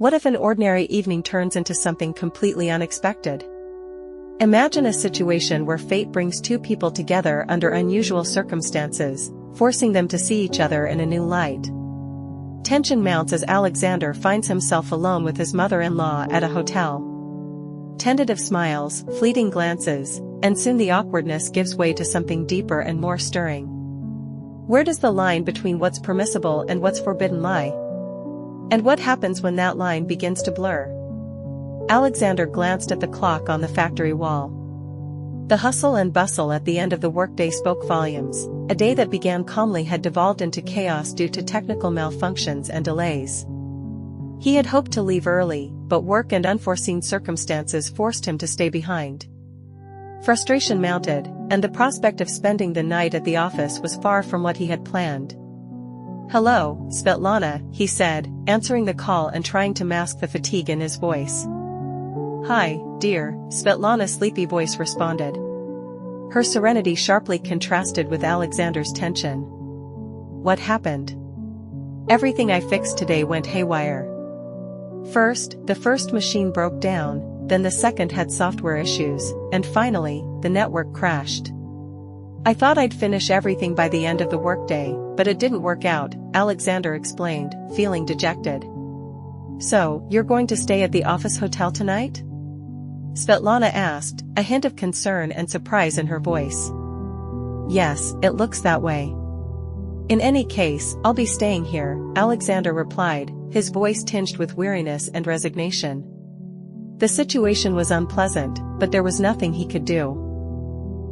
What if an ordinary evening turns into something completely unexpected? Imagine a situation where fate brings two people together under unusual circumstances, forcing them to see each other in a new light. Tension mounts as Alexander finds himself alone with his mother-in-law at a hotel. Tentative smiles, fleeting glances, and soon the awkwardness gives way to something deeper and more stirring. Where does the line between what's permissible and what's forbidden lie? And what happens when that line begins to blur? Alexander glanced at the clock on the factory wall. The hustle and bustle at the end of the workday spoke volumes. A day that began calmly had devolved into chaos due to technical malfunctions and delays. He had hoped to leave early, but work and unforeseen circumstances forced him to stay behind. Frustration mounted, and the prospect of spending the night at the office was far from what he had planned. "Hello, Svetlana," he said, answering the call and trying to mask the fatigue in his voice. "Hi, dear," Svetlana's sleepy voice responded. Her serenity sharply contrasted with Alexander's tension. "What happened?" "Everything I fixed today went haywire. First, the first machine broke down, then the second had software issues, and finally, the network crashed. I thought I'd finish everything by the end of the workday, but it didn't work out," Alexander explained, feeling dejected. "So, you're going to stay at the office hotel tonight?" Svetlana asked, a hint of concern and surprise in her voice. "Yes, it looks that way." "In any case, I'll be staying here," Alexander replied, his voice tinged with weariness and resignation. The situation was unpleasant, but there was nothing he could do.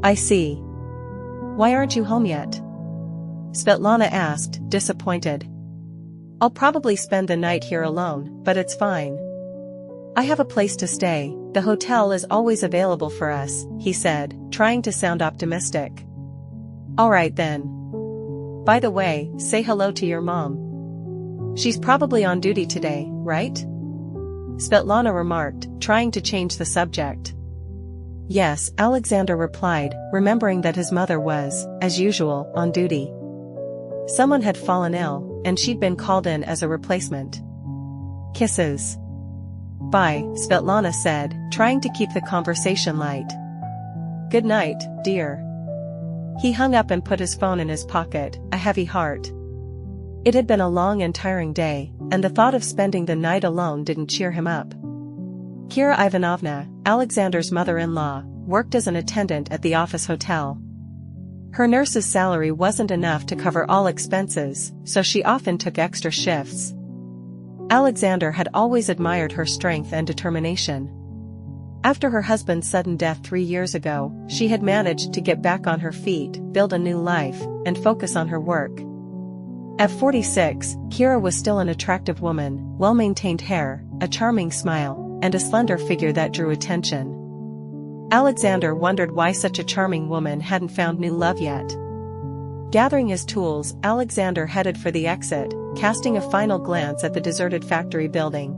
"I see. Why aren't you home yet?" Svetlana asked, disappointed. "I'll probably spend the night here alone, but it's fine. I have a place to stay, the hotel is always available for us," he said, trying to sound optimistic. "All right then. By the way, say hello to your mom. She's probably on duty today, right?" Svetlana remarked, trying to change the subject. "Yes," Alexander replied, remembering that his mother was, as usual, on duty. Someone had fallen ill, and she'd been called in as a replacement. "Kisses." "Bye," Svetlana said, trying to keep the conversation light. "Good night, dear." He hung up and put his phone in his pocket, a heavy heart. It had been a long and tiring day, and the thought of spending the night alone didn't cheer him up. Kira Ivanovna, Alexander's mother-in-law, worked as an attendant at the office hotel. Her nurse's salary wasn't enough to cover all expenses, so she often took extra shifts. Alexander had always admired her strength and determination. After her husband's sudden death 3 years ago, she had managed to get back on her feet, build a new life, and focus on her work. At 46, Kira was still an attractive woman, well-maintained hair, a charming smile, and a slender figure that drew attention. Alexander wondered why such a charming woman hadn't found new love yet. Gathering his tools, Alexander headed for the exit, casting a final glance at the deserted factory building.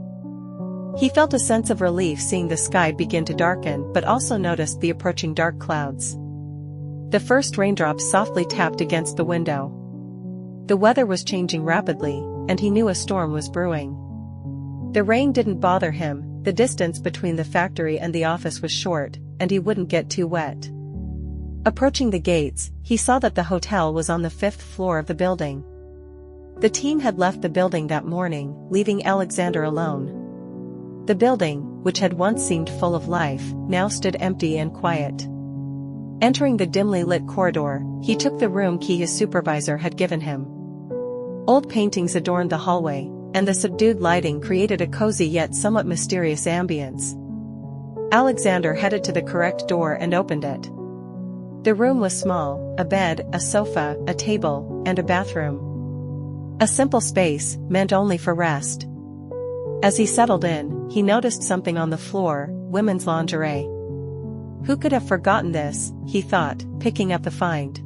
He felt a sense of relief seeing the sky begin to darken, but also noticed the approaching dark clouds. The first raindrops softly tapped against the window. The weather was changing rapidly, and he knew a storm was brewing. The rain didn't bother him, the distance between the factory and the office was short, and he wouldn't get too wet. Approaching the gates, he saw that the hotel was on the 5th floor of the building. The team had left the building that morning, leaving Alexander alone. The building, which had once seemed full of life, now stood empty and quiet. Entering the dimly lit corridor, he took the room key his supervisor had given him. Old paintings adorned the hallway, and the subdued lighting created a cozy yet somewhat mysterious ambience. Alexander headed to the correct door and opened it. The room was small, a bed, a sofa, a table, and a bathroom. A simple space, meant only for rest. As he settled in, he noticed something on the floor, women's lingerie. Who could have forgotten this, he thought, picking up the find.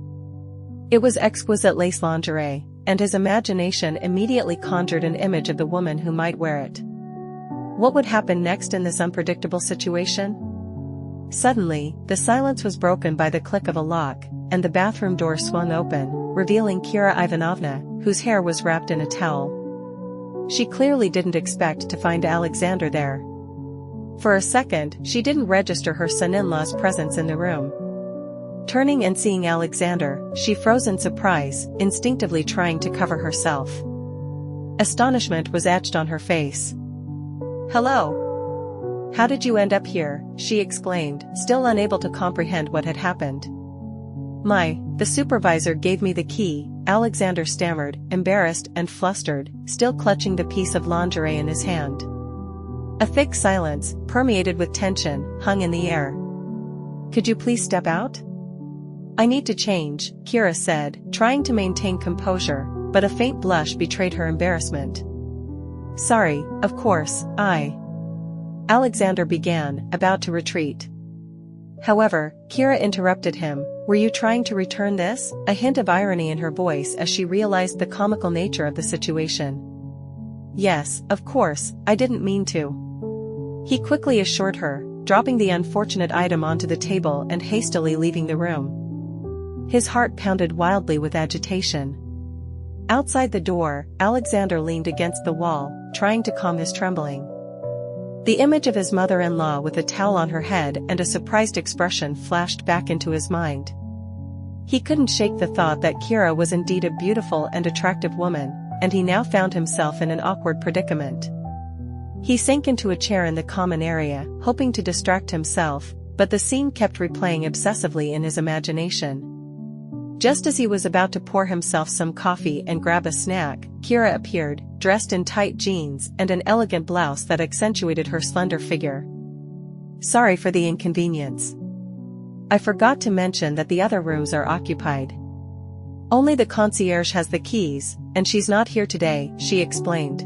It was exquisite lace lingerie, and his imagination immediately conjured an image of the woman who might wear it. What would happen next in this unpredictable situation? Suddenly, the silence was broken by the click of a lock, and the bathroom door swung open, revealing Kira Ivanovna, whose hair was wrapped in a towel. She clearly didn't expect to find Alexander there. For a second, she didn't register her son-in-law's presence in the room. Turning and seeing Alexander, she froze in surprise, instinctively trying to cover herself. Astonishment was etched on her face. "Hello. How did you end up here?" she exclaimed, still unable to comprehend what had happened. The supervisor gave me the key," Alexander stammered, embarrassed and flustered, still clutching the piece of lingerie in his hand. A thick silence, permeated with tension, hung in the air. "Could you please step out?" "I need to change," Kira said, trying to maintain composure, but a faint blush betrayed her embarrassment. "Sorry, of course, Alexander began, about to retreat. However, Kira interrupted him. "Were you trying to return this?" a hint of irony in her voice as she realized the comical nature of the situation. "Yes, of course, I didn't mean to," he quickly assured her, dropping the unfortunate item onto the table and hastily leaving the room. His heart pounded wildly with agitation. Outside the door, Alexander leaned against the wall, trying to calm his trembling. The image of his mother-in-law with a towel on her head and a surprised expression flashed back into his mind. He couldn't shake the thought that Kira was indeed a beautiful and attractive woman, and he now found himself in an awkward predicament. He sank into a chair in the common area, hoping to distract himself, but the scene kept replaying obsessively in his imagination. Just as he was about to pour himself some coffee and grab a snack, Kira appeared, dressed in tight jeans and an elegant blouse that accentuated her slender figure. "Sorry for the inconvenience. I forgot to mention that the other rooms are occupied. Only the concierge has the keys, and she's not here today," she explained.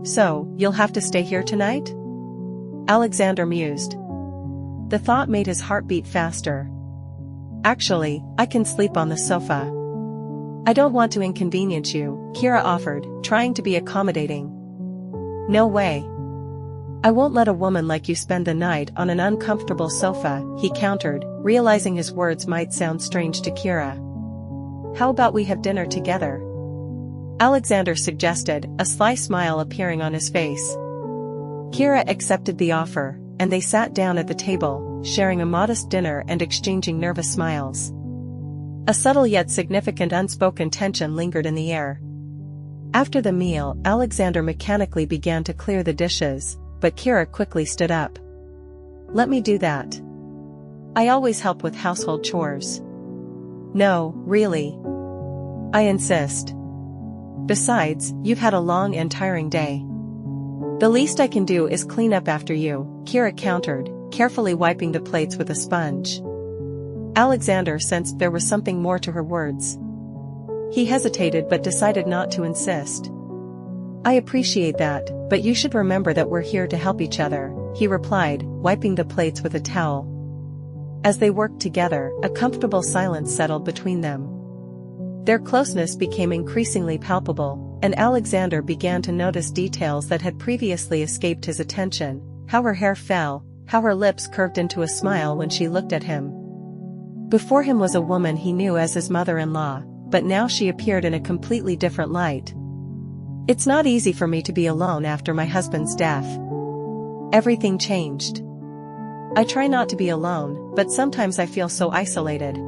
"So, you'll have to stay here tonight?" Alexander mused. The thought made his heart beat faster. "Actually, I can sleep on the sofa." "I don't want to inconvenience you," Kira offered, trying to be accommodating. "No way. I won't let a woman like you spend the night on an uncomfortable sofa," he countered, realizing his words might sound strange to Kira. "How about we have dinner together?" Alexander suggested, a sly smile appearing on his face. Kira accepted the offer, and they sat down at the table, sharing a modest dinner and exchanging nervous smiles. A subtle yet significant unspoken tension lingered in the air. After the meal, Alexander mechanically began to clear the dishes, but Kira quickly stood up. "Let me do that. I always help with household chores." "No, really. I insist. Besides, you've had a long and tiring day. The least I can do is clean up after you," Kira countered, carefully wiping the plates with a sponge. Alexander sensed there was something more to her words. He hesitated but decided not to insist. "I appreciate that, but you should remember that we're here to help each other," he replied, wiping the plates with a towel. As they worked together, a comfortable silence settled between them. Their closeness became increasingly palpable, and Alexander began to notice details that had previously escaped his attention: how her hair fell, how her lips curved into a smile when she looked at him. Before him was a woman he knew as his mother-in-law, but now she appeared in a completely different light. "It's not easy for me to be alone after my husband's death. Everything changed. I try not to be alone, but sometimes I feel so isolated."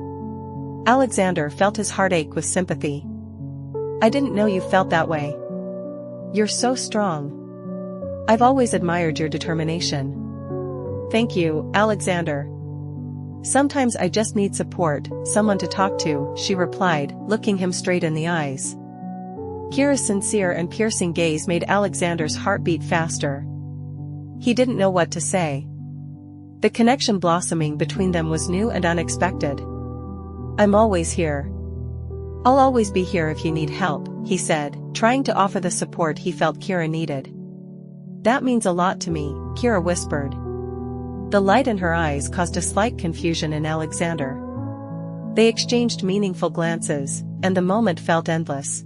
Alexander felt his heart ache with sympathy. "I didn't know you felt that way. You're so strong. I've always admired your determination." "Thank you, Alexander. Sometimes I just need support, someone to talk to," she replied, looking him straight in the eyes. Kira's sincere and piercing gaze made Alexander's heart beat faster. He didn't know what to say. The connection blossoming between them was new and unexpected. "I'm always here. I'll always be here if you need help," he said, trying to offer the support he felt Kira needed. "That means a lot to me," Kira whispered. The light in her eyes caused a slight confusion in Alexander. They exchanged meaningful glances, and the moment felt endless.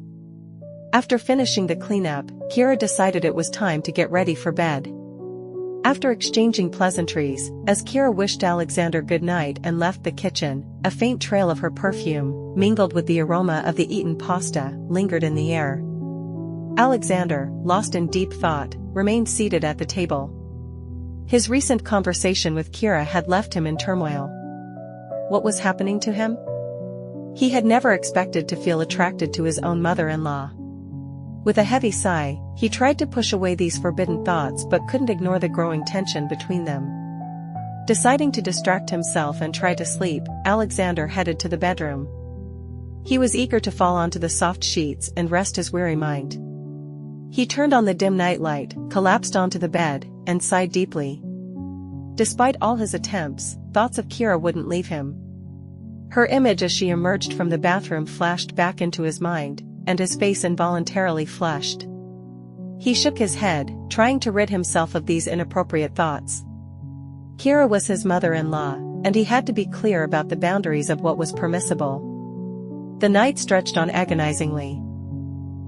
After finishing the cleanup, Kira decided it was time to get ready for bed. After exchanging pleasantries, as Kira wished Alexander good night and left the kitchen, a faint trail of her perfume, mingled with the aroma of the eaten pasta, lingered in the air. Alexander, lost in deep thought, remained seated at the table. His recent conversation with Kira had left him in turmoil. What was happening to him? He had never expected to feel attracted to his own mother-in-law. With a heavy sigh, he tried to push away these forbidden thoughts but couldn't ignore the growing tension between them. Deciding to distract himself and try to sleep, Alexander headed to the bedroom. He was eager to fall onto the soft sheets and rest his weary mind. He turned on the dim nightlight, collapsed onto the bed, and sighed deeply. Despite all his attempts, thoughts of Kira wouldn't leave him. Her image as she emerged from the bathroom flashed back into his mind, and his face involuntarily flushed. He shook his head, trying to rid himself of these inappropriate thoughts. Kira was his mother-in-law, and he had to be clear about the boundaries of what was permissible. The night stretched on agonizingly.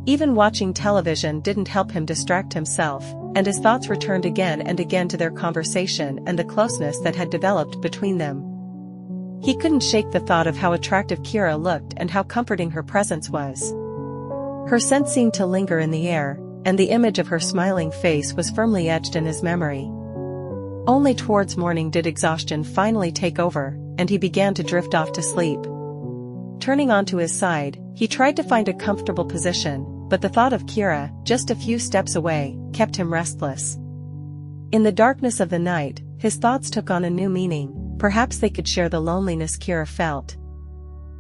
Even watching television didn't help him distract himself, and his thoughts returned again and again to their conversation and the closeness that had developed between them. He couldn't shake the thought of how attractive Kira looked and how comforting her presence was. Her scent seemed to linger in the air, and the image of her smiling face was firmly etched in his memory. Only towards morning did exhaustion finally take over, and he began to drift off to sleep. Turning onto his side, he tried to find a comfortable position, but the thought of Kira, just a few steps away, kept him restless. In the darkness of the night, his thoughts took on a new meaning. Perhaps they could share the loneliness Kira felt.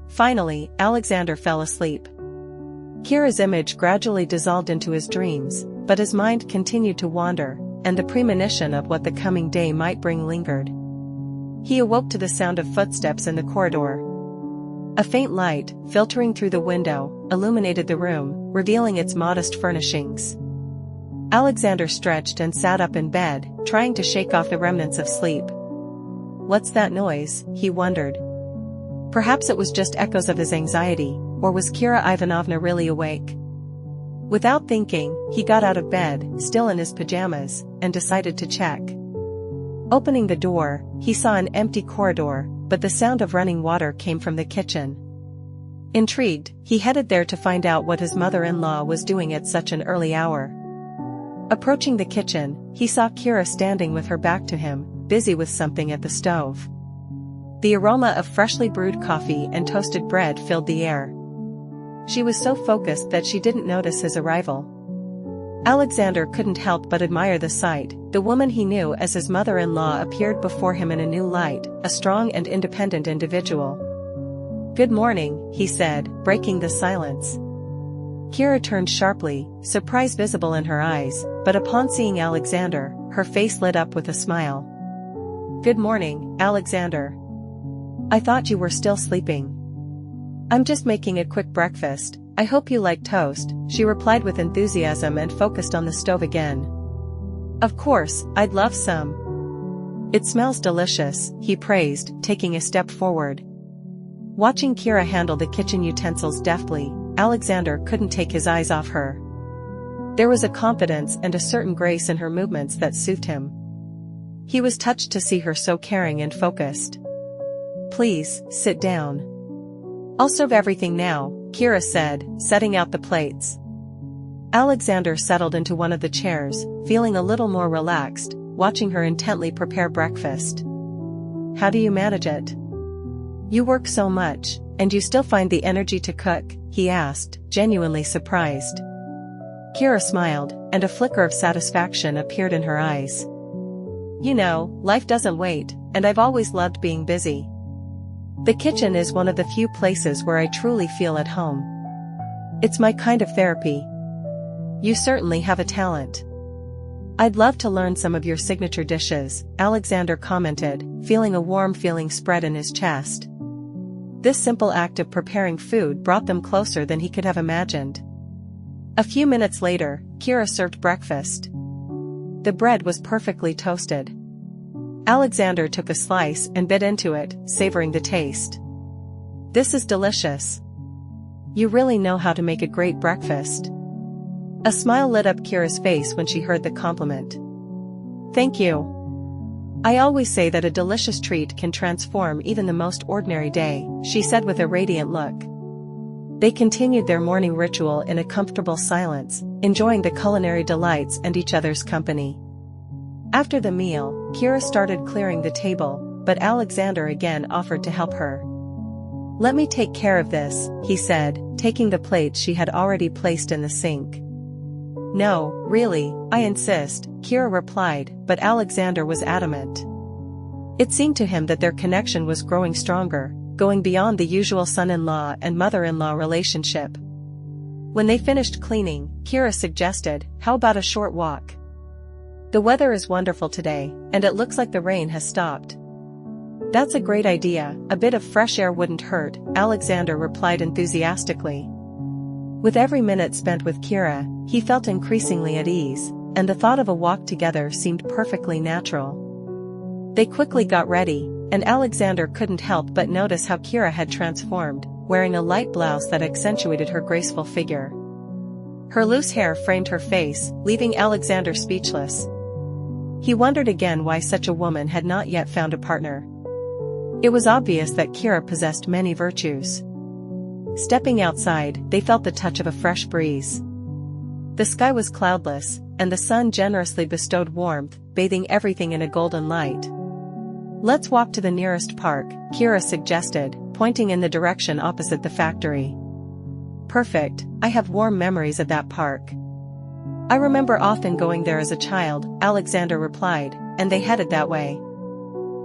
Finally, Alexander fell asleep. Kira's image gradually dissolved into his dreams, but his mind continued to wander, and the premonition of what the coming day might bring lingered. He awoke to the sound of footsteps in the corridor. A faint light, filtering through the window, illuminated the room, revealing its modest furnishings. Alexander stretched and sat up in bed, trying to shake off the remnants of sleep. What's that noise? He wondered. Perhaps it was just echoes of his anxiety, or was Kira Ivanovna really awake? Without thinking, he got out of bed, still in his pajamas, and decided to check. Opening the door, he saw an empty corridor, but the sound of running water came from the kitchen. Intrigued, he headed there to find out what his mother-in-law was doing at such an early hour. Approaching the kitchen, he saw Kira standing with her back to him, busy with something at the stove. The aroma of freshly brewed coffee and toasted bread filled the air. She was so focused that she didn't notice his arrival. Alexander couldn't help but admire the sight. The woman he knew as his mother-in-law appeared before him in a new light, a strong and independent individual. "Good morning," he said, breaking the silence. Kira turned sharply, surprise visible in her eyes, but upon seeing Alexander, her face lit up with a smile. "Good morning, Alexander. I thought you were still sleeping." "I'm just making a quick breakfast. I hope you like toast," she replied with enthusiasm and focused on the stove again. "Of course, I'd love some." "It smells delicious," he praised, taking a step forward. Watching Kira handle the kitchen utensils deftly, Alexander couldn't take his eyes off her. There was a confidence and a certain grace in her movements that soothed him. He was touched to see her so caring and focused. "Please, sit down. I'll serve everything now," Kira said, setting out the plates. Alexander settled into one of the chairs, feeling a little more relaxed, watching her intently prepare breakfast. "How do you manage it? You work so much, and you still find the energy to cook?" he asked, genuinely surprised. Kira smiled, and a flicker of satisfaction appeared in her eyes. "You know, life doesn't wait, and I've always loved being busy. The kitchen is one of the few places where I truly feel at home. It's my kind of therapy." "You certainly have a talent. I'd love to learn some of your signature dishes," Alexander commented, feeling a warm feeling spread in his chest. This simple act of preparing food brought them closer than he could have imagined. A few minutes later, Kira served breakfast. The bread was perfectly toasted. Alexander took a slice and bit into it, savoring the taste. "This is delicious. You really know how to make a great breakfast." A smile lit up Kira's face when she heard the compliment. "Thank you. I always say that a delicious treat can transform even the most ordinary day," she said with a radiant look. They continued their morning ritual in a comfortable silence, enjoying the culinary delights and each other's company. After the meal, Kira started clearing the table, but Alexander again offered to help her. "Let me take care of this," he said, taking the plates she had already placed in the sink. "No, really, I insist," Kira replied, but Alexander was adamant. It seemed to him that their connection was growing stronger, going beyond the usual son-in-law and mother-in-law relationship. When they finished cleaning, Kira suggested, "How about a short walk? The weather is wonderful today, and it looks like the rain has stopped." "That's a great idea, a bit of fresh air wouldn't hurt," Alexander replied enthusiastically. With every minute spent with Kira, he felt increasingly at ease, and the thought of a walk together seemed perfectly natural. They quickly got ready, and Alexander couldn't help but notice how Kira had transformed, wearing a light blouse that accentuated her graceful figure. Her loose hair framed her face, leaving Alexander speechless. He wondered again why such a woman had not yet found a partner. It was obvious that Kira possessed many virtues. Stepping outside, they felt the touch of a fresh breeze. The sky was cloudless, and the sun generously bestowed warmth, bathing everything in a golden light. "Let's walk to the nearest park," Kira suggested, pointing in the direction opposite the factory. "Perfect, I have warm memories of that park. I remember often going there as a child," Alexander replied, and they headed that way.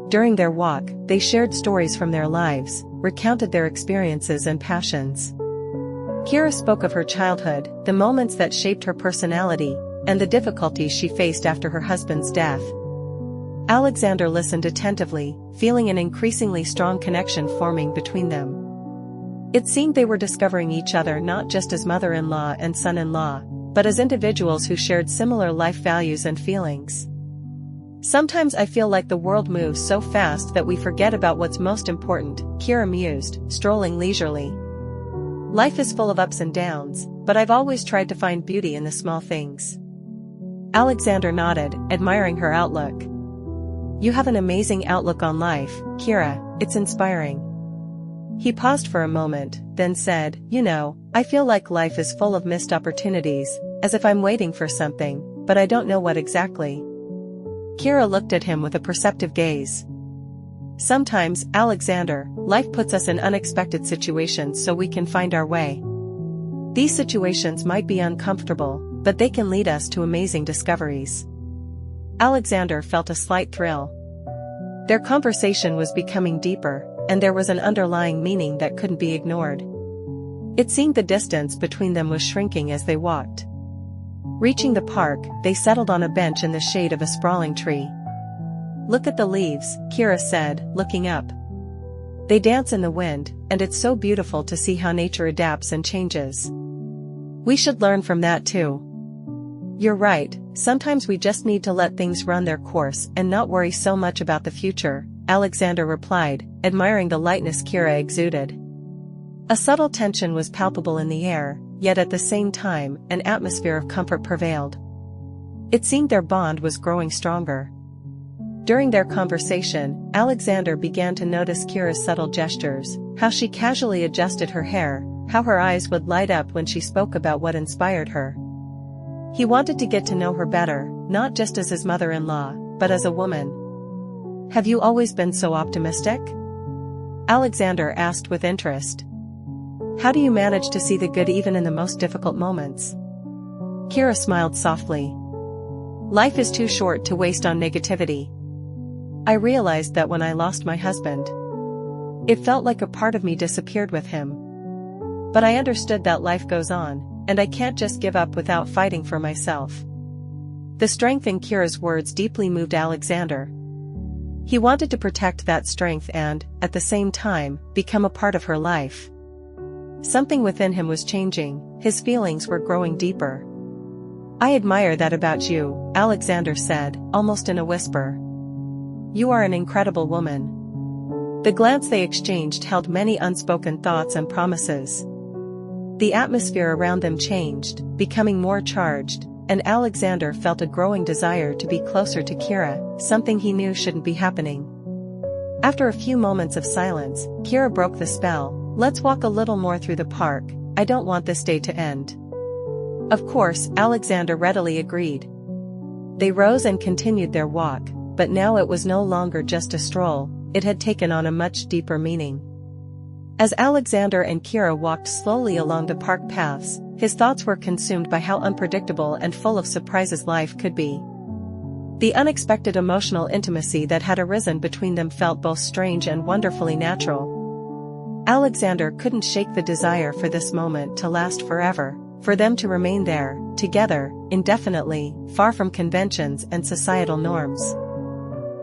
During their walk, they shared stories from their lives, recounted their experiences and passions. Kira spoke of her childhood, the moments that shaped her personality, and the difficulties she faced after her husband's death. Alexander listened attentively, feeling an increasingly strong connection forming between them. It seemed they were discovering each other not just as mother-in-law and son-in-law, but as individuals who shared similar life values and feelings. "Sometimes I feel like the world moves so fast that we forget about what's most important," Kira mused, strolling leisurely. "Life is full of ups and downs, but I've always tried to find beauty in the small things." Alexander nodded, admiring her outlook. "You have an amazing outlook on life, Kira, it's inspiring." He paused for a moment, then said, "You know, I feel like life is full of missed opportunities, as if I'm waiting for something, but I don't know what exactly." Kira looked at him with a perceptive gaze. "Sometimes, Alexander, life puts us in unexpected situations so we can find our way. These situations might be uncomfortable, but they can lead us to amazing discoveries." Alexander felt a slight thrill. Their conversation was becoming deeper, and there was an underlying meaning that couldn't be ignored. It seemed the distance between them was shrinking as they walked. Reaching the park, they settled on a bench in the shade of a sprawling tree. "Look at the leaves," Kira said, looking up. "They dance in the wind, and it's so beautiful to see how nature adapts and changes. We should learn from that too." "You're right, sometimes we just need to let things run their course and not worry so much about the future," Alexander replied, admiring the lightness Kira exuded. A subtle tension was palpable in the air, yet at the same time, an atmosphere of comfort prevailed. It seemed their bond was growing stronger. During their conversation, Alexander began to notice Kira's subtle gestures, how she casually adjusted her hair, how her eyes would light up when she spoke about what inspired her. He wanted to get to know her better, not just as his mother-in-law, but as a woman. "Have you always been so optimistic?" Alexander asked with interest. "How do you manage to see the good even in the most difficult moments?" Kira smiled softly. "Life is too short to waste on negativity. I realized that when I lost my husband. It felt like a part of me disappeared with him. But I understood that life goes on, and I can't just give up without fighting for myself." The strength in Kira's words deeply moved Alexander. He wanted to protect that strength and, at the same time, become a part of her life. Something within him was changing, his feelings were growing deeper. "I admire that about you," Alexander said, almost in a whisper. "You are an incredible woman." The glance they exchanged held many unspoken thoughts and promises. The atmosphere around them changed, becoming more charged, and Alexander felt a growing desire to be closer to Kira, something he knew shouldn't be happening. After a few moments of silence, Kira broke the spell. "Let's walk a little more through the park, I don't want this day to end." "Of course," Alexander readily agreed. They rose and continued their walk, but now it was no longer just a stroll, it had taken on a much deeper meaning. As Alexander and Kira walked slowly along the park paths, his thoughts were consumed by how unpredictable and full of surprises life could be. The unexpected emotional intimacy that had arisen between them felt both strange and wonderfully natural. Alexander couldn't shake the desire for this moment to last forever, for them to remain there, together, indefinitely, far from conventions and societal norms.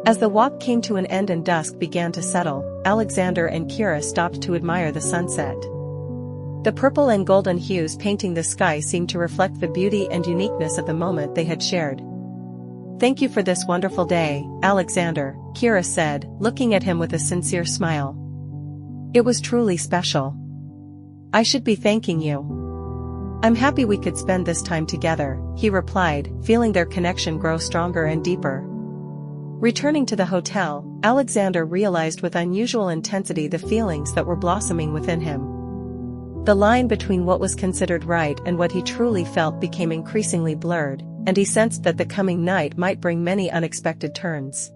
As the walk came to an end and dusk began to settle, Alexander and Kira stopped to admire the sunset. The purple and golden hues painting the sky seemed to reflect the beauty and uniqueness of the moment they had shared. "Thank you for this wonderful day, Alexander," Kira said, looking at him with a sincere smile. "It was truly special. I should be thanking you." "I'm happy we could spend this time together," he replied, feeling their connection grow stronger and deeper. Returning to the hotel, Alexander realized with unusual intensity the feelings that were blossoming within him. The line between what was considered right and what he truly felt became increasingly blurred, and he sensed that the coming night might bring many unexpected turns.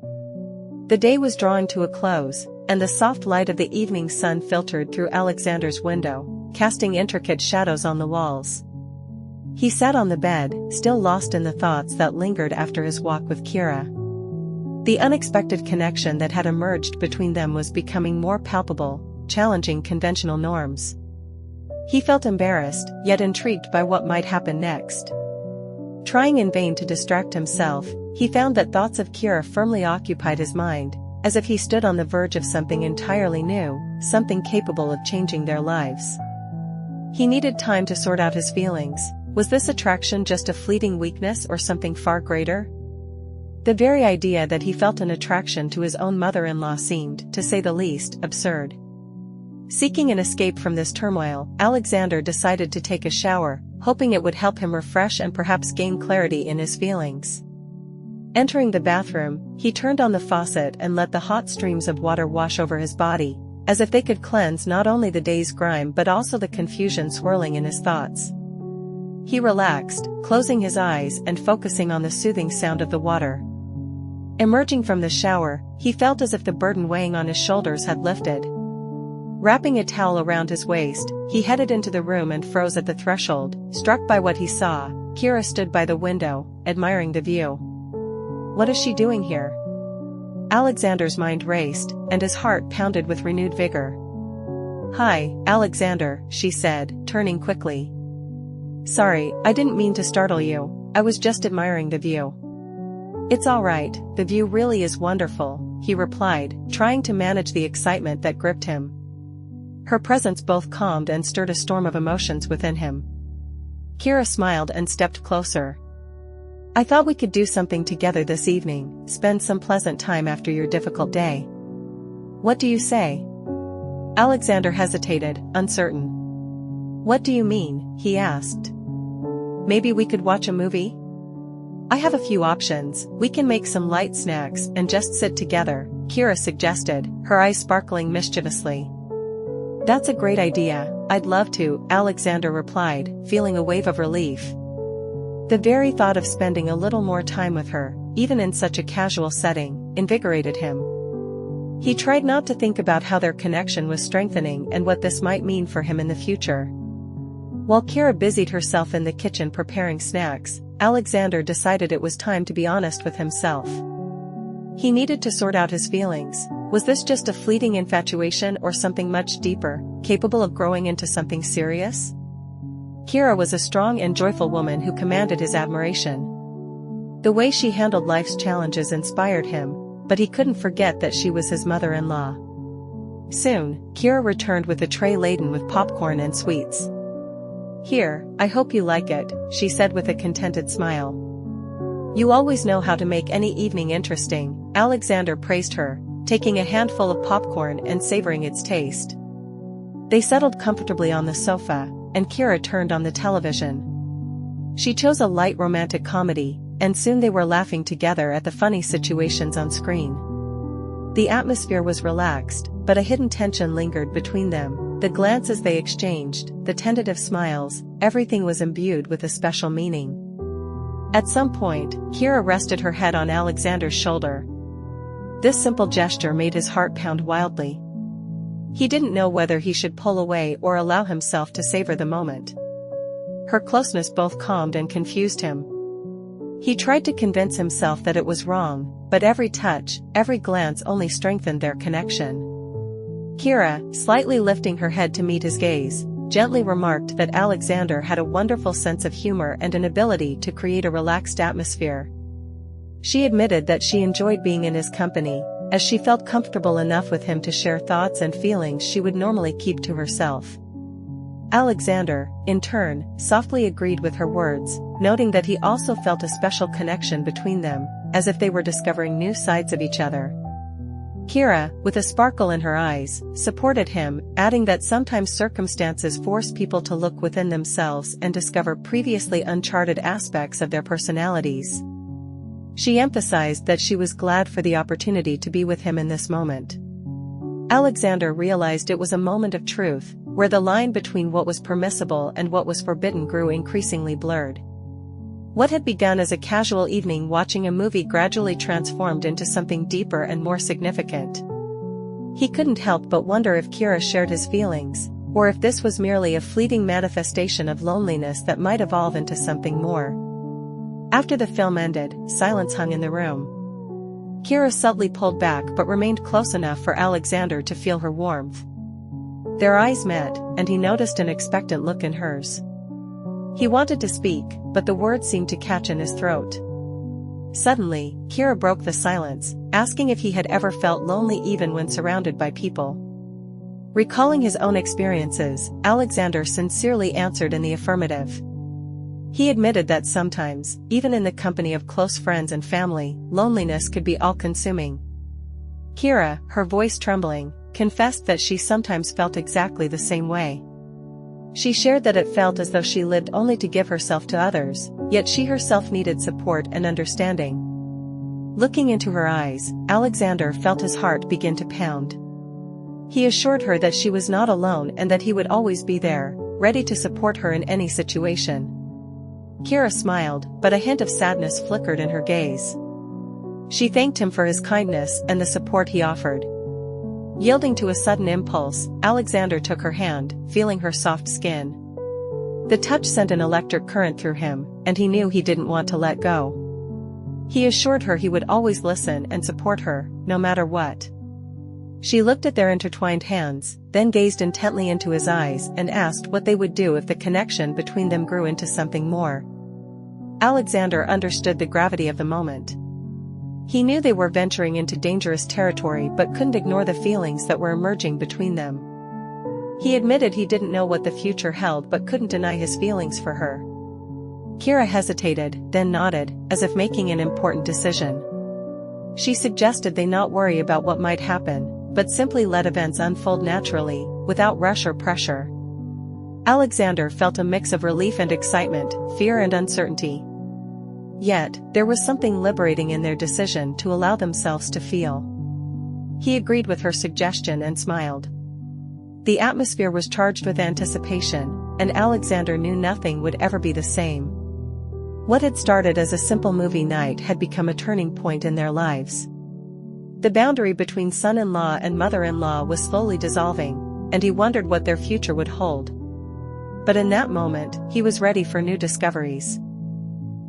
The day was drawing to a close, and the soft light of the evening sun filtered through Alexander's window, casting intricate shadows on the walls. He sat on the bed, still lost in the thoughts that lingered after his walk with Kira. The unexpected connection that had emerged between them was becoming more palpable, challenging conventional norms. He felt embarrassed, yet intrigued by what might happen next. Trying in vain to distract himself, he found that thoughts of Kira firmly occupied his mind, as if he stood on the verge of something entirely new, something capable of changing their lives. He needed time to sort out his feelings. Was this attraction just a fleeting weakness or something far greater? The very idea that he felt an attraction to his own mother-in-law seemed, to say the least, absurd. Seeking an escape from this turmoil, Alexander decided to take a shower, hoping it would help him refresh and perhaps gain clarity in his feelings. Entering the bathroom, he turned on the faucet and let the hot streams of water wash over his body, as if they could cleanse not only the day's grime but also the confusion swirling in his thoughts. He relaxed, closing his eyes and focusing on the soothing sound of the water. Emerging from the shower, he felt as if the burden weighing on his shoulders had lifted. Wrapping a towel around his waist, he headed into the room and froze at the threshold, struck by what he saw. Kira stood by the window, admiring the view. What is she doing here? Alexander's mind raced, and his heart pounded with renewed vigor. "Hi, Alexander," she said, turning quickly. "Sorry, I didn't mean to startle you, I was just admiring the view." "It's all right, the view really is wonderful," he replied, trying to manage the excitement that gripped him. Her presence both calmed and stirred a storm of emotions within him. Kira smiled and stepped closer. "I thought we could do something together this evening, spend some pleasant time after your difficult day. What do you say?" Alexander hesitated, uncertain. "What do you mean?" he asked. "Maybe we could watch a movie? I have a few options. We can make some light snacks and just sit together," Kira suggested, her eyes sparkling mischievously. "That's a great idea, I'd love to," Alexander replied, feeling a wave of relief. The very thought of spending a little more time with her, even in such a casual setting, invigorated him. He tried not to think about how their connection was strengthening and what this might mean for him in the future. While Kira busied herself in the kitchen preparing snacks, Alexander decided it was time to be honest with himself. He needed to sort out his feelings. Was this just a fleeting infatuation or something much deeper, capable of growing into something serious? Kira was a strong and joyful woman who commanded his admiration. The way she handled life's challenges inspired him, but he couldn't forget that she was his mother-in-law. Soon, Kira returned with a tray laden with popcorn and sweets. "Here, I hope you like it," she said with a contented smile. "You always know how to make any evening interesting," Alexander praised her, taking a handful of popcorn and savoring its taste. They settled comfortably on the sofa, and Kira turned on the television. She chose a light romantic comedy, and soon they were laughing together at the funny situations on screen. The atmosphere was relaxed, but a hidden tension lingered between them. The glances they exchanged, the tentative smiles, everything was imbued with a special meaning. At some point, Kira rested her head on Alexander's shoulder. This simple gesture made his heart pound wildly. He didn't know whether he should pull away or allow himself to savor the moment. Her closeness both calmed and confused him. He tried to convince himself that it was wrong, but every touch, every glance only strengthened their connection. Kira, slightly lifting her head to meet his gaze, gently remarked that Alexander had a wonderful sense of humor and an ability to create a relaxed atmosphere. She admitted that she enjoyed being in his company, as she felt comfortable enough with him to share thoughts and feelings she would normally keep to herself. Alexander, in turn, softly agreed with her words, noting that he also felt a special connection between them, as if they were discovering new sides of each other. Kira, with a sparkle in her eyes, supported him, adding that sometimes circumstances force people to look within themselves and discover previously uncharted aspects of their personalities. She emphasized that she was glad for the opportunity to be with him in this moment. Alexander realized it was a moment of truth, where the line between what was permissible and what was forbidden grew increasingly blurred. What had begun as a casual evening watching a movie gradually transformed into something deeper and more significant. He couldn't help but wonder if Kira shared his feelings, or if this was merely a fleeting manifestation of loneliness that might evolve into something more. After the film ended, silence hung in the room. Kira subtly pulled back but remained close enough for Alexander to feel her warmth. Their eyes met, and he noticed an expectant look in hers. He wanted to speak, but the words seemed to catch in his throat. Suddenly, Kira broke the silence, asking if he had ever felt lonely even when surrounded by people. Recalling his own experiences, Alexander sincerely answered in the affirmative. He admitted that sometimes, even in the company of close friends and family, loneliness could be all-consuming. Kira, her voice trembling, confessed that she sometimes felt exactly the same way. She shared that it felt as though she lived only to give herself to others, yet she herself needed support and understanding. Looking into her eyes, Alexander felt his heart begin to pound. He assured her that she was not alone and that he would always be there, ready to support her in any situation. Kira smiled, but a hint of sadness flickered in her gaze. She thanked him for his kindness and the support he offered. Yielding to a sudden impulse, Alexander took her hand, feeling her soft skin. The touch sent an electric current through him, and he knew he didn't want to let go. He assured her he would always listen and support her, no matter what. She looked at their intertwined hands, then gazed intently into his eyes and asked what they would do if the connection between them grew into something more. Alexander understood the gravity of the moment. He knew they were venturing into dangerous territory but couldn't ignore the feelings that were emerging between them. He admitted he didn't know what the future held but couldn't deny his feelings for her. Kira hesitated, then nodded, as if making an important decision. She suggested they not worry about what might happen, but simply let events unfold naturally, without rush or pressure. Alexander felt a mix of relief and excitement, fear and uncertainty. Yet, there was something liberating in their decision to allow themselves to feel. He agreed with her suggestion and smiled. The atmosphere was charged with anticipation, and Alexander knew nothing would ever be the same. What had started as a simple movie night had become a turning point in their lives. The boundary between son-in-law and mother-in-law was slowly dissolving, and he wondered what their future would hold. But in that moment, he was ready for new discoveries.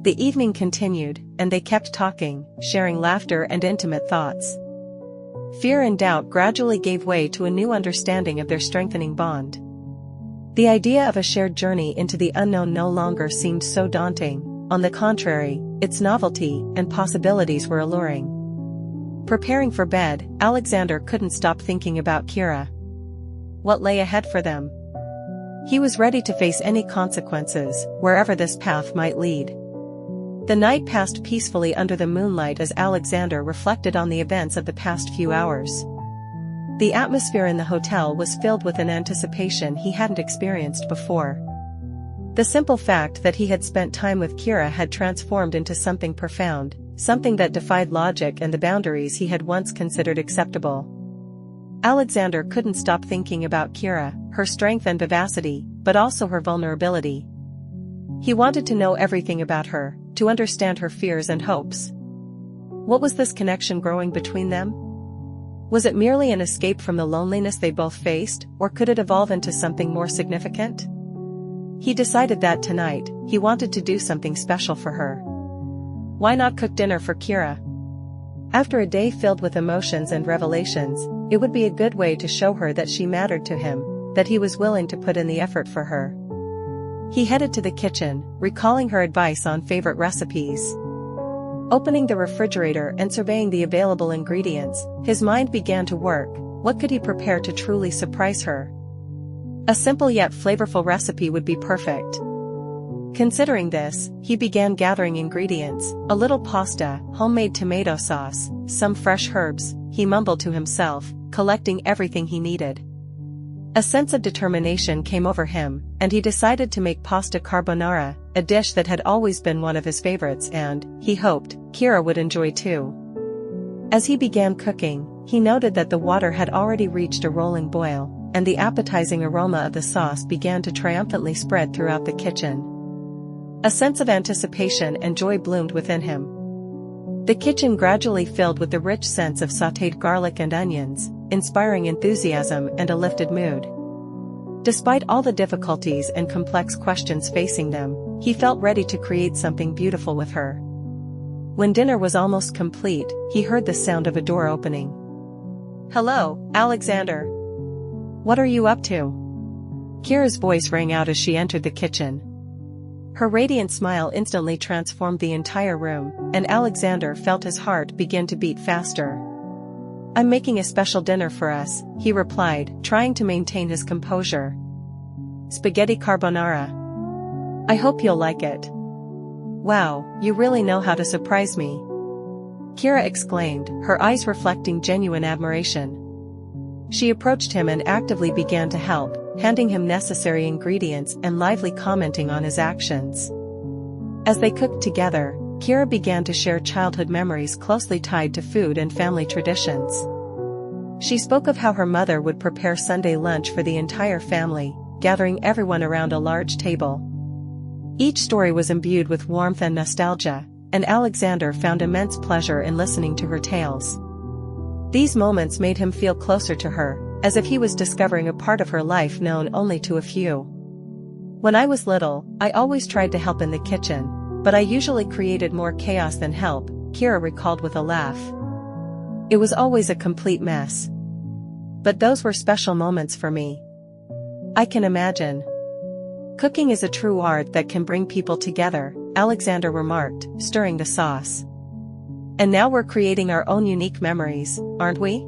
The evening continued, and they kept talking, sharing laughter and intimate thoughts. Fear and doubt gradually gave way to a new understanding of their strengthening bond. The idea of a shared journey into the unknown no longer seemed so daunting. On the contrary, its novelty and possibilities were alluring. Preparing for bed, Alexander couldn't stop thinking about Kira. What lay ahead for them? He was ready to face any consequences, wherever this path might lead. The night passed peacefully under the moonlight as Alexander reflected on the events of the past few hours. The atmosphere in the hotel was filled with an anticipation he hadn't experienced before. The simple fact that he had spent time with Kira had transformed into something profound, something that defied logic and the boundaries he had once considered acceptable. Alexander couldn't stop thinking about Kira, her strength and vivacity, but also her vulnerability. He wanted to know everything about her, to understand her fears and hopes. What was this connection growing between them? Was it merely an escape from the loneliness they both faced, or could it evolve into something more significant? He decided that tonight, he wanted to do something special for her. Why not cook dinner for Kira? After a day filled with emotions and revelations, it would be a good way to show her that she mattered to him, that he was willing to put in the effort for her. He headed to the kitchen, recalling her advice on favorite recipes. Opening the refrigerator and surveying the available ingredients, his mind began to work. What could he prepare to truly surprise her? A simple yet flavorful recipe would be perfect. Considering this, he began gathering ingredients: a little pasta, homemade tomato sauce, some fresh herbs. He mumbled to himself, collecting everything he needed. A sense of determination came over him, and he decided to make pasta carbonara, a dish that had always been one of his favorites and, he hoped, Kira would enjoy too. As he began cooking, he noted that the water had already reached a rolling boil, and the appetizing aroma of the sauce began to triumphantly spread throughout the kitchen. A sense of anticipation and joy bloomed within him. The kitchen gradually filled with the rich scents of sautéed garlic and onions, inspiring enthusiasm and a lifted mood. Despite all the difficulties and complex questions facing them, he felt ready to create something beautiful with her. When dinner was almost complete, he heard the sound of a door opening. "Hello, Alexander. What are you up to?" Kira's voice rang out as she entered the kitchen. Her radiant smile instantly transformed the entire room, and Alexander felt his heart begin to beat faster. "I'm making a special dinner for us," he replied, trying to maintain his composure. "Spaghetti carbonara. I hope you'll like it." "Wow, you really know how to surprise me," Kira exclaimed, her eyes reflecting genuine admiration. She approached him and actively began to help, handing him necessary ingredients and lively commenting on his actions. As they cooked together, Kira began to share childhood memories closely tied to food and family traditions. She spoke of how her mother would prepare Sunday lunch for the entire family, gathering everyone around a large table. Each story was imbued with warmth and nostalgia, and Alexander found immense pleasure in listening to her tales. These moments made him feel closer to her, as if he was discovering a part of her life known only to a few. "When I was little, I always tried to help in the kitchen, but I usually created more chaos than help," Kira recalled with a laugh. "It was always a complete mess. But those were special moments for me." "I can imagine. Cooking is a true art that can bring people together," Alexander remarked, stirring the sauce. "And now we're creating our own unique memories, aren't we?"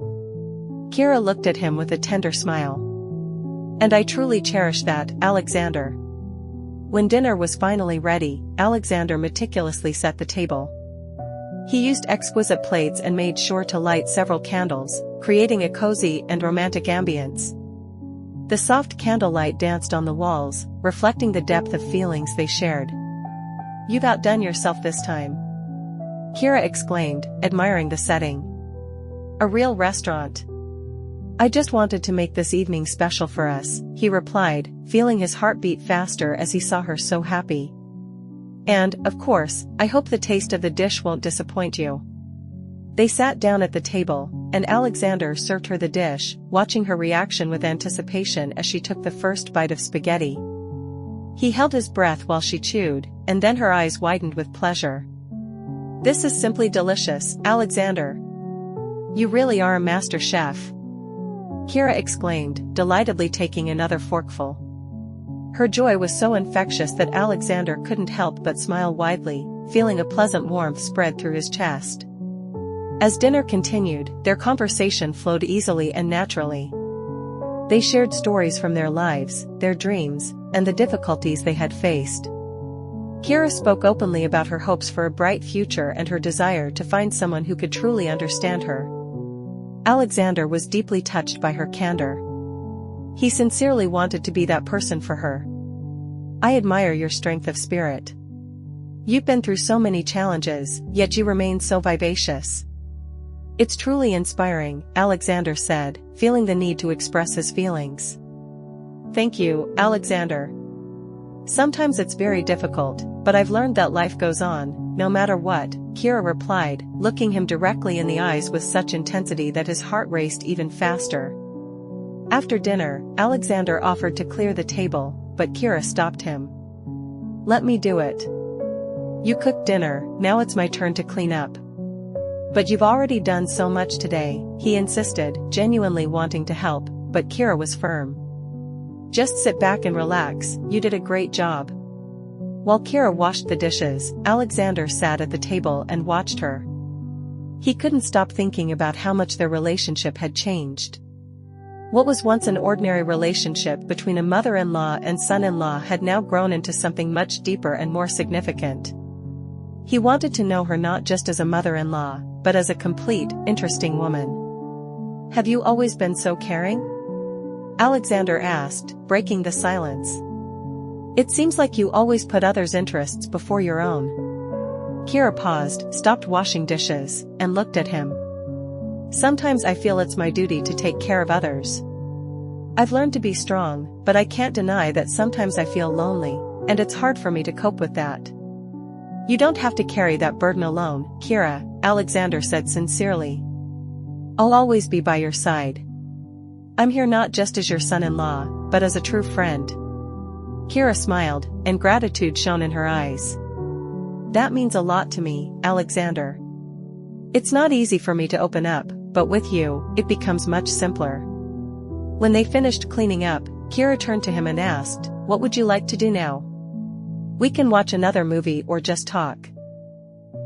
Kira looked at him with a tender smile. "And I truly cherish that, Alexander." When dinner was finally ready, Alexander meticulously set the table. He used exquisite plates and made sure to light several candles, creating a cozy and romantic ambience. The soft candlelight danced on the walls, reflecting the depth of feelings they shared. "You've outdone yourself this time," Kira exclaimed, admiring the setting. "A real restaurant." "I just wanted to make this evening special for us," he replied, feeling his heart beat faster as he saw her so happy. "And, of course, I hope the taste of the dish won't disappoint you." They sat down at the table, and Alexander served her the dish, watching her reaction with anticipation as she took the first bite of spaghetti. He held his breath while she chewed, and then her eyes widened with pleasure. "This is simply delicious, Alexander. You really are a master chef," Kira exclaimed, delightedly taking another forkful. Her joy was so infectious that Alexander couldn't help but smile widely, feeling a pleasant warmth spread through his chest. As dinner continued, their conversation flowed easily and naturally. They shared stories from their lives, their dreams, and the difficulties they had faced. Kira spoke openly about her hopes for a bright future and her desire to find someone who could truly understand her. Alexander was deeply touched by her candor. He sincerely wanted to be that person for her. "I admire your strength of spirit. You've been through so many challenges, yet you remain so vivacious. It's truly inspiring, Alexander said, feeling the need to express his feelings. Thank you, Alexander. Sometimes it's very difficult, but I've learned that life goes on, no matter what, Kira replied, looking him directly in the eyes with such intensity that his heart raced even faster. After dinner, Alexander offered to clear the table, but Kira stopped him. Let me do it. You cooked dinner, now it's my turn to clean up. But you've already done so much today, he insisted, genuinely wanting to help, but Kira was firm. Just sit back and relax, you did a great job. While Kira washed the dishes, Alexander sat at the table and watched her. He couldn't stop thinking about how much their relationship had changed. What was once an ordinary relationship between a mother-in-law and son-in-law had now grown into something much deeper and more significant. He wanted to know her not just as a mother-in-law, but as a complete, interesting woman. Have you always been so caring? Alexander asked, breaking the silence. It seems like you always put others' interests before your own. Kira paused, stopped washing dishes, and looked at him. Sometimes I feel it's my duty to take care of others. I've learned to be strong, but I can't deny that sometimes I feel lonely, and it's hard for me to cope with that. You don't have to carry that burden alone, Kira, Alexander said sincerely. I'll always be by your side. I'm here not just as your son-in-law, but as a true friend. Kira smiled, and gratitude shone in her eyes. That means a lot to me, Alexander. It's not easy for me to open up, but with you, it becomes much simpler. When they finished cleaning up, Kira turned to him and asked, what would you like to do now? We can watch another movie or just talk.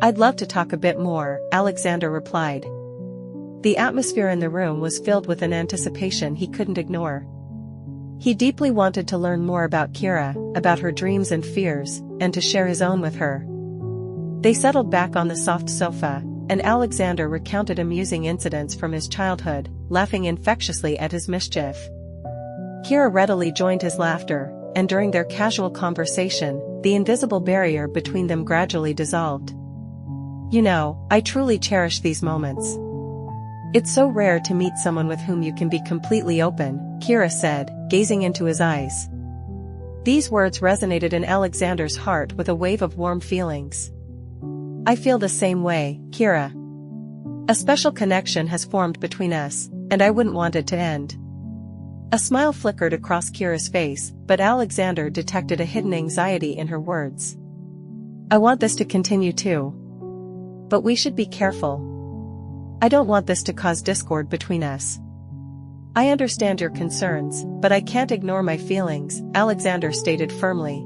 I'd love to talk a bit more, Alexander replied. The atmosphere in the room was filled with an anticipation he couldn't ignore. He deeply wanted to learn more about Kira, about her dreams and fears, and to share his own with her. They settled back on the soft sofa, and Alexander recounted amusing incidents from his childhood, laughing infectiously at his mischief. Kira readily joined his laughter, and during their casual conversation, the invisible barrier between them gradually dissolved. You know, I truly cherish these moments. It's so rare to meet someone with whom you can be completely open, Kira said, gazing into his eyes. These words resonated in Alexander's heart with a wave of warm feelings. I feel the same way, Kira. A special connection has formed between us, and I wouldn't want it to end. A smile flickered across Kira's face, but Alexander detected a hidden anxiety in her words. I want this to continue too. But we should be careful. I don't want this to cause discord between us. I understand your concerns, but I can't ignore my feelings, Alexander stated firmly.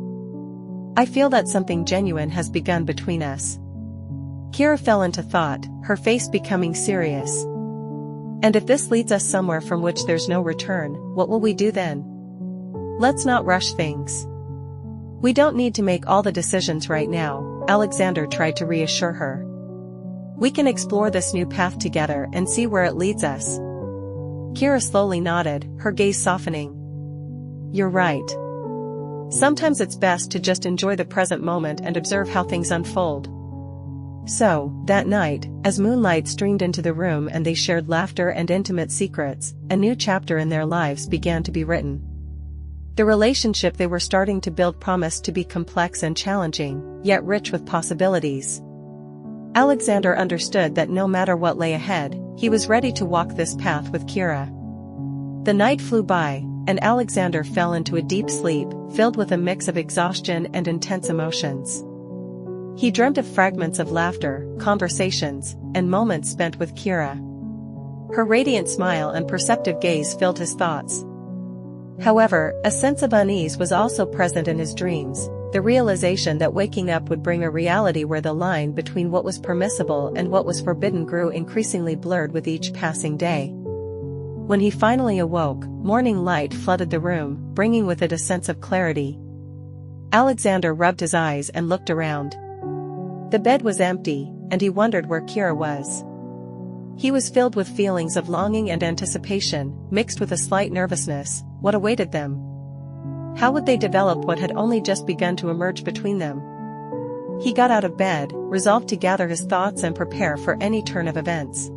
I feel that something genuine has begun between us. Kira fell into thought, her face becoming serious. And if this leads us somewhere from which there's no return, what will we do then? Let's not rush things. We don't need to make all the decisions right now, Alexander tried to reassure her. We can explore this new path together and see where it leads us. Kira slowly nodded, her gaze softening. You're right. Sometimes it's best to just enjoy the present moment and observe how things unfold. So, that night, as moonlight streamed into the room and they shared laughter and intimate secrets, a new chapter in their lives began to be written. The relationship they were starting to build promised to be complex and challenging, yet rich with possibilities. Alexander understood that no matter what lay ahead, he was ready to walk this path with Kira. The night flew by, and Alexander fell into a deep sleep, filled with a mix of exhaustion and intense emotions. He dreamt of fragments of laughter, conversations, and moments spent with Kira. Her radiant smile and perceptive gaze filled his thoughts. However, a sense of unease was also present in his dreams, the realization that waking up would bring a reality where the line between what was permissible and what was forbidden grew increasingly blurred with each passing day. When he finally awoke, morning light flooded the room, bringing with it a sense of clarity. Alexander rubbed his eyes and looked around. The bed was empty, and he wondered where Kira was. He was filled with feelings of longing and anticipation, mixed with a slight nervousness. What awaited them? How would they develop what had only just begun to emerge between them? He got out of bed, resolved to gather his thoughts and prepare for any turn of events.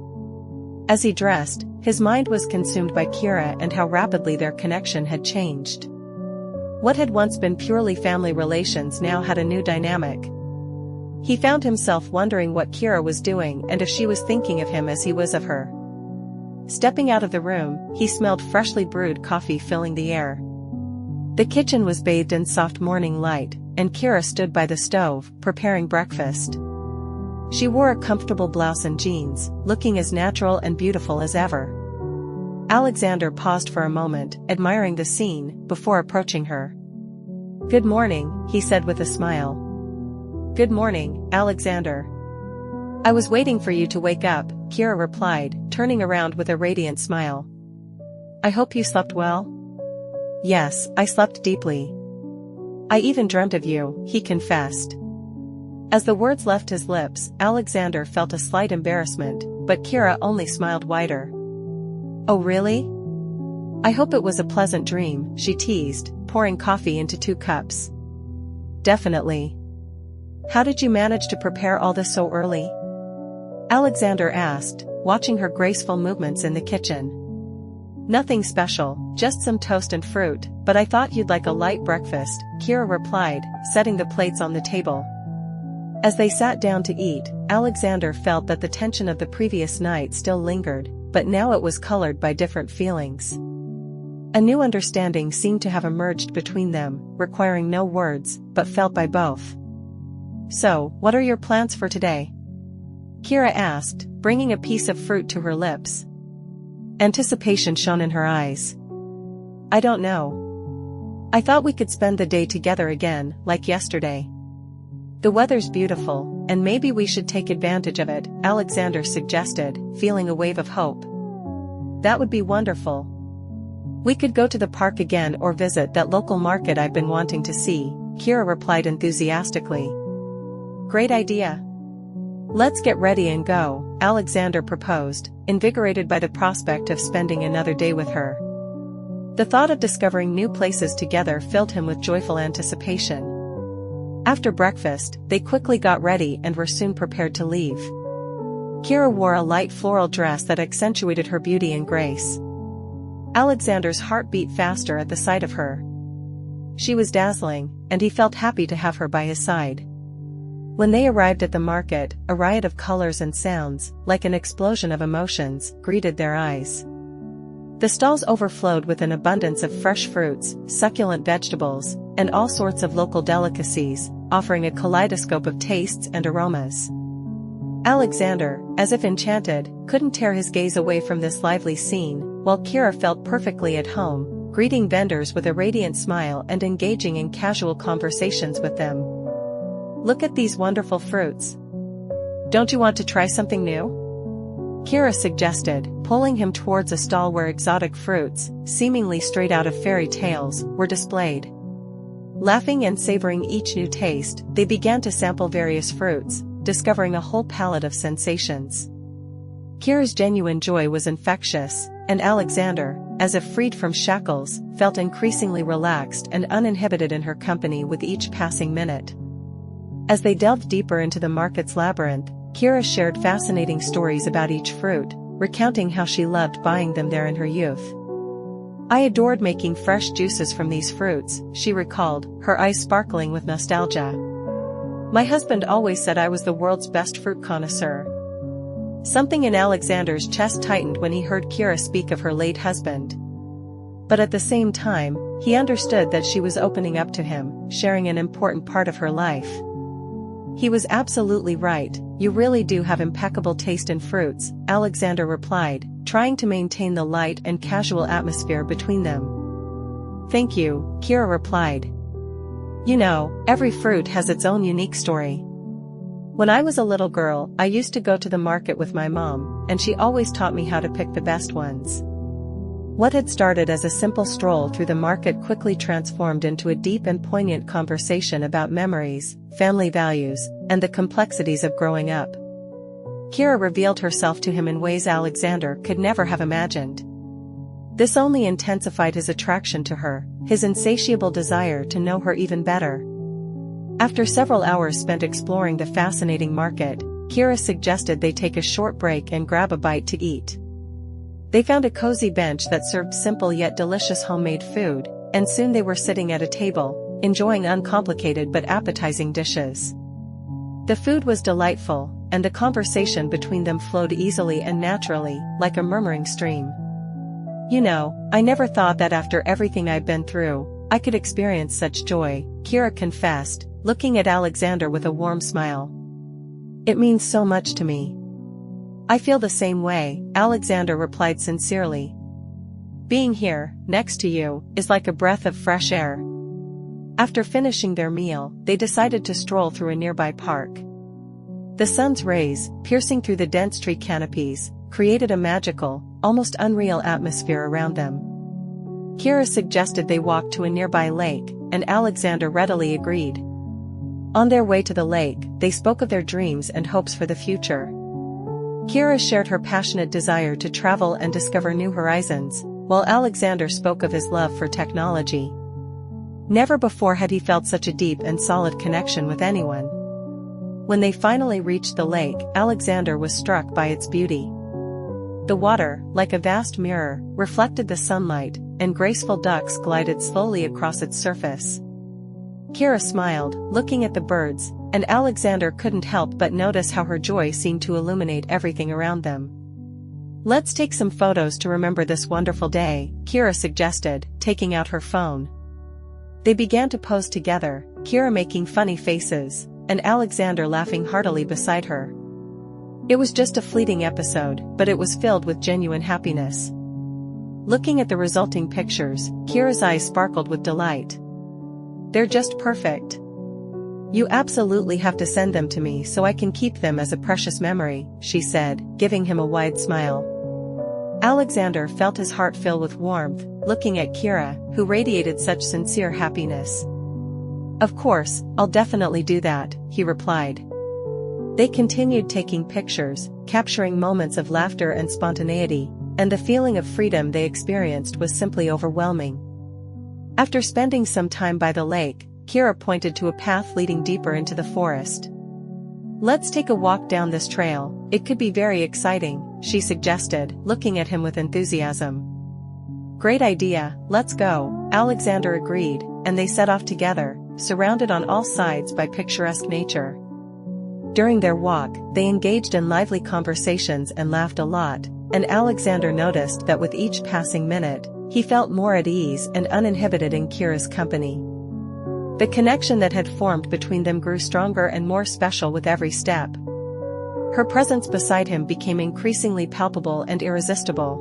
As he dressed, his mind was consumed by Kira and how rapidly their connection had changed. What had once been purely family relations now had a new dynamic. He found himself wondering what Kira was doing and if she was thinking of him as he was of her. Stepping out of the room, he smelled freshly brewed coffee filling the air. The kitchen was bathed in soft morning light, and Kira stood by the stove, preparing breakfast. She wore a comfortable blouse and jeans, looking as natural and beautiful as ever. Alexander paused for a moment, admiring the scene, before approaching her. "Good morning," he said with a smile. "Good morning, Alexander. I was waiting for you to wake up," Kira replied, turning around with a radiant smile. "I hope you slept well?" "Yes, I slept deeply. I even dreamt of you," he confessed. As the words left his lips, Alexander felt a slight embarrassment, but Kira only smiled wider. "Oh really? I hope it was a pleasant dream," she teased, pouring coffee into 2 cups. "Definitely. How did you manage to prepare all this so early?" Alexander asked, watching her graceful movements in the kitchen. "Nothing special, just some toast and fruit, but I thought you'd like a light breakfast," Kira replied, setting the plates on the table. As they sat down to eat, Alexander felt that the tension of the previous night still lingered, but now it was colored by different feelings. A new understanding seemed to have emerged between them, requiring no words, but felt by both. "So, what are your plans for today?" Kira asked, bringing a piece of fruit to her lips. Anticipation shone in her eyes. "I don't know. I thought we could spend the day together again, like yesterday. The weather's beautiful, and maybe we should take advantage of it," Alexander suggested, feeling a wave of hope. "That would be wonderful. We could go to the park again or visit that local market I've been wanting to see," Kira replied enthusiastically. "Great idea. Let's get ready and go," Alexander proposed, invigorated by the prospect of spending another day with her. The thought of discovering new places together filled him with joyful anticipation. After breakfast, they quickly got ready and were soon prepared to leave. Kira wore a light floral dress that accentuated her beauty and grace. Alexander's heart beat faster at the sight of her. She was dazzling, and he felt happy to have her by his side. When they arrived at the market, a riot of colors and sounds, like an explosion of emotions, greeted their eyes. The stalls overflowed with an abundance of fresh fruits, succulent vegetables, and all sorts of local delicacies, offering a kaleidoscope of tastes and aromas. Alexander, as if enchanted, couldn't tear his gaze away from this lively scene, while Kira felt perfectly at home, greeting vendors with a radiant smile and engaging in casual conversations with them. "Look at these wonderful fruits. Don't you want to try something new?" Kira suggested, pulling him towards a stall where exotic fruits, seemingly straight out of fairy tales, were displayed. Laughing and savoring each new taste, they began to sample various fruits, discovering a whole palette of sensations. Kira's genuine joy was infectious, and Alexander, as if freed from shackles, felt increasingly relaxed and uninhibited in her company with each passing minute. As they delved deeper into the market's labyrinth, Kira shared fascinating stories about each fruit, recounting how she loved buying them there in her youth. "I adored making fresh juices from these fruits," she recalled, her eyes sparkling with nostalgia. "My husband always said I was the world's best fruit connoisseur." Something in Alexander's chest tightened when he heard Kira speak of her late husband. But at the same time, he understood that she was opening up to him, sharing an important part of her life. He was absolutely right, "You really do have impeccable taste in fruits," Alexander replied, trying to maintain the light and casual atmosphere between them. "Thank you," Kira replied. "You know, every fruit has its own unique story. When I was a little girl, I used to go to the market with my mom, and she always taught me how to pick the best ones." What had started as a simple stroll through the market quickly transformed into a deep and poignant conversation about memories, family values, and the complexities of growing up. Kira revealed herself to him in ways Alexander could never have imagined. This only intensified his attraction to her, his insatiable desire to know her even better. After several hours spent exploring the fascinating market, Kira suggested they take a short break and grab a bite to eat. They found a cozy bench that served simple yet delicious homemade food, and soon they were sitting at a table, enjoying uncomplicated but appetizing dishes. The food was delightful, and the conversation between them flowed easily and naturally, like a murmuring stream. "You know, I never thought that after everything I've been through, I could experience such joy," Kira confessed, looking at Alexander with a warm smile. "It means so much to me." "I feel the same way," Alexander replied sincerely. "Being here, next to you, is like a breath of fresh air." After finishing their meal, they decided to stroll through a nearby park. The sun's rays, piercing through the dense tree canopies, created a magical, almost unreal atmosphere around them. Kira suggested they walk to a nearby lake, and Alexander readily agreed. On their way to the lake, they spoke of their dreams and hopes for the future. Kira shared her passionate desire to travel and discover new horizons, while Alexander spoke of his love for technology. Never before had he felt such a deep and solid connection with anyone. When they finally reached the lake, Alexander was struck by its beauty. The water, like a vast mirror, reflected the sunlight, and graceful ducks glided slowly across its surface. Kira smiled, looking at the birds, and Alexander couldn't help but notice how her joy seemed to illuminate everything around them. "Let's take some photos to remember this wonderful day," Kira suggested, taking out her phone. They began to pose together, Kira making funny faces, and Alexander laughing heartily beside her. It was just a fleeting episode, but it was filled with genuine happiness. Looking at the resulting pictures, Kira's eyes sparkled with delight. "They're just perfect. You absolutely have to send them to me so I can keep them as a precious memory," she said, giving him a wide smile. Alexander felt his heart fill with warmth, looking at Kira, who radiated such sincere happiness. "Of course, I'll definitely do that," he replied. They continued taking pictures, capturing moments of laughter and spontaneity, and the feeling of freedom they experienced was simply overwhelming. After spending some time by the lake, Kira pointed to a path leading deeper into the forest. "Let's take a walk down this trail, it could be very exciting," she suggested, looking at him with enthusiasm. "Great idea, let's go," Alexander agreed, and they set off together, surrounded on all sides by picturesque nature. During their walk, they engaged in lively conversations and laughed a lot, and Alexander noticed that with each passing minute, he felt more at ease and uninhibited in Kira's company. The connection that had formed between them grew stronger and more special with every step. Her presence beside him became increasingly palpable and irresistible.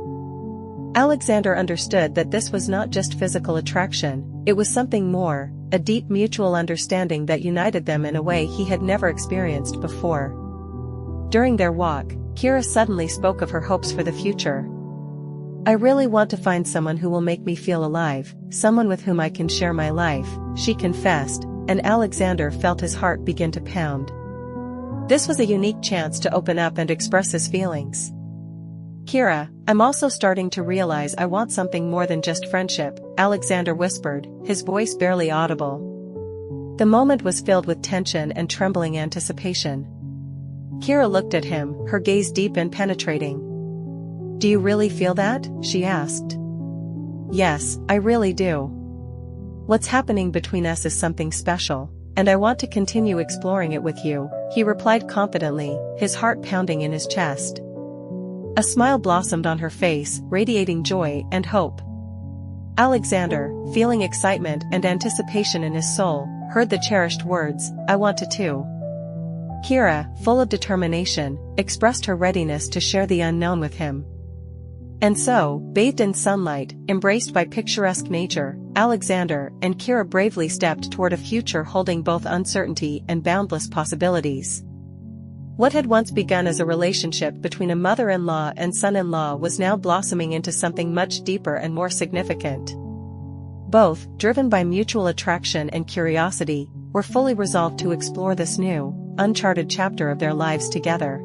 Alexander understood that this was not just physical attraction, it was something more, a deep mutual understanding that united them in a way he had never experienced before. During their walk, Kira suddenly spoke of her hopes for the future. "I really want to find someone who will make me feel alive, someone with whom I can share my life," she confessed, and Alexander felt his heart begin to pound. This was a unique chance to open up and express his feelings. "Kira, I'm also starting to realize I want something more than just friendship," Alexander whispered, his voice barely audible. The moment was filled with tension and trembling anticipation. Kira looked at him, her gaze deep and penetrating. "Do you really feel that?" she asked. "Yes, I really do. What's happening between us is something special, and I want to continue exploring it with you," he replied confidently, his heart pounding in his chest. A smile blossomed on her face, radiating joy and hope. Alexander, feeling excitement and anticipation in his soul, heard the cherished words, "I want to too." Kira, full of determination, expressed her readiness to share the unknown with him. And so, bathed in sunlight, embraced by picturesque nature, Alexander and Kira bravely stepped toward a future holding both uncertainty and boundless possibilities. What had once begun as a relationship between a mother-in-law and son-in-law was now blossoming into something much deeper and more significant. Both, driven by mutual attraction and curiosity, were fully resolved to explore this new, uncharted chapter of their lives together.